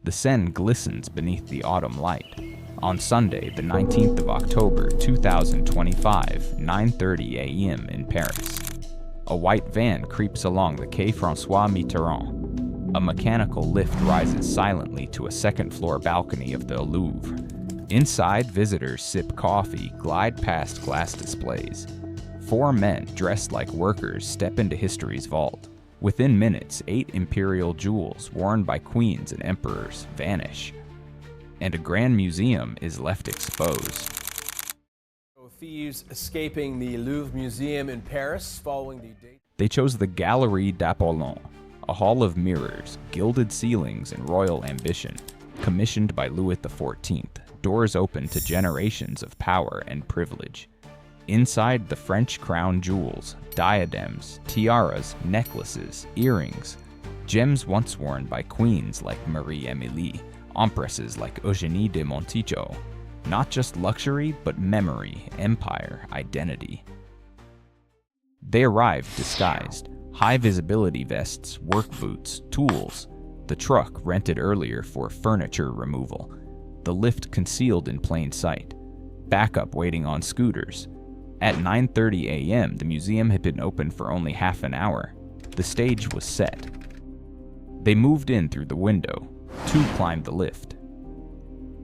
The Seine glistens beneath the autumn light. On Sunday, the 19th of October, 2025, 9:30 a.m. in Paris. A white van creeps along the Quai François Mitterrand. A mechanical lift rises silently to a second-floor balcony of the Louvre. Inside, visitors sip coffee, glide past glass displays. 4 men dressed like workers step into history's vault. Within minutes, 8 imperial jewels worn by queens and emperors vanish, and a grand museum is left exposed. Thieves escaping the Louvre Museum in Paris following the date. They chose the Galerie d'Apollon, a hall of mirrors, gilded ceilings, and royal ambition, commissioned by Louis XIV, doors open to generations of power and privilege. Inside, the French crown jewels, diadems, tiaras, necklaces, earrings, gems once worn by queens like Marie-Émilie, empresses like Eugénie de Montijo. Not just luxury, but memory, empire, identity. They arrived disguised. High visibility vests, work boots, tools. The truck rented earlier for furniture removal. The lift concealed in plain sight. Backup waiting on scooters. At 9:30 a.m., the museum had been open for only half an hour. The stage was set. They moved in through the window. 2 climbed the lift.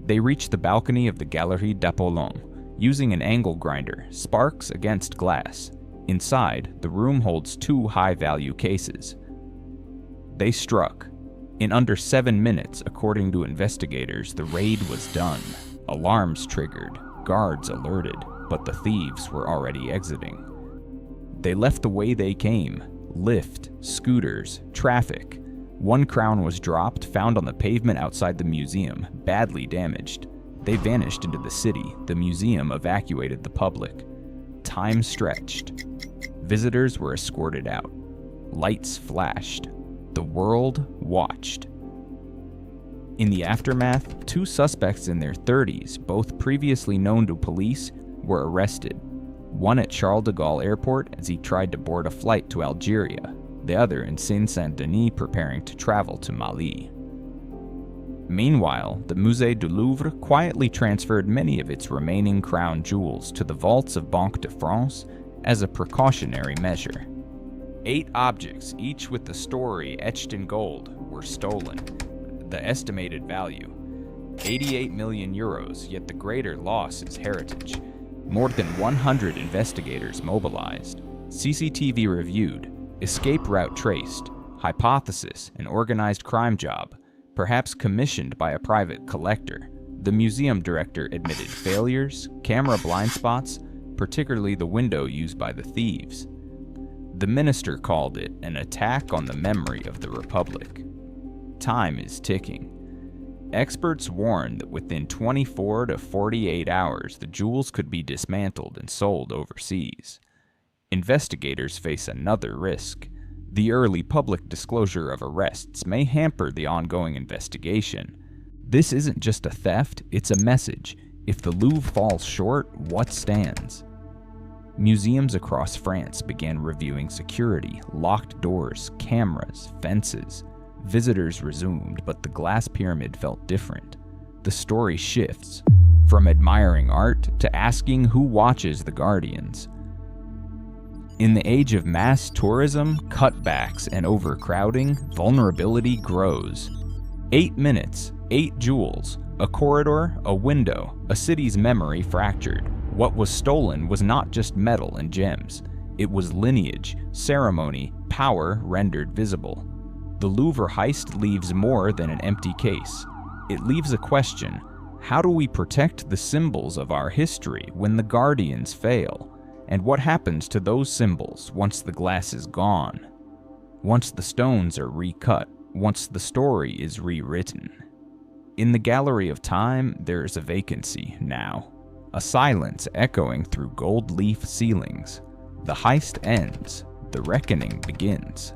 They reached the balcony of the Galerie d'Apollon, using an angle grinder, sparks against glass. Inside, the room holds 2 high-value cases. They struck. In under 7 minutes, according to investigators, the raid was done. Alarms triggered, guards alerted, but the thieves were already exiting. They left the way they came: lift, scooters, traffic. 1 crown was dropped, found on the pavement outside the museum, badly damaged. They vanished into the city. The museum evacuated the public. Time stretched. Visitors were escorted out. Lights flashed. The world watched. In the aftermath, 2 suspects in their 30s, both previously known to police, were arrested. One at Charles de Gaulle Airport as he tried to board a flight to Algeria. The other in Seine-Saint-Denis preparing to travel to Mali. Meanwhile, the Musée du Louvre quietly transferred many of its remaining crown jewels to the vaults of Banque de France as a precautionary measure. 8 objects, each with the story etched in gold, were stolen. The estimated value, 88 million euros, yet the greater loss is heritage. More than 100 investigators mobilized. CCTV reviewed. Escape route traced, hypothesis, an organized crime job, perhaps commissioned by a private collector. The museum director admitted failures, camera blind spots, particularly the window used by the thieves. The minister called it an attack on the memory of the Republic. Time is ticking. Experts warn that within 24 to 48 hours, the jewels could be dismantled and sold overseas. Investigators face another risk. The early public disclosure of arrests may hamper the ongoing investigation. This isn't just a theft, it's a message. If the Louvre falls short, what stands? Museums across France began reviewing security, locked doors, cameras, fences. Visitors resumed, but the glass pyramid felt different. The story shifts, from admiring art to asking who watches the guardians. In the age of mass tourism, cutbacks, and overcrowding, vulnerability grows. 8 minutes, 8 jewels, a corridor, a window, a city's memory fractured. What was stolen was not just metal and gems. It was lineage, ceremony, power rendered visible. The Louvre heist leaves more than an empty case. It leaves a question: how do we protect the symbols of our history when the guardians fail? And what happens to those symbols once the glass is gone? Once the stones are recut? Once the story is rewritten? In the Gallery of Time, there is a vacancy now. A silence echoing through gold leaf ceilings. The heist ends. The reckoning begins.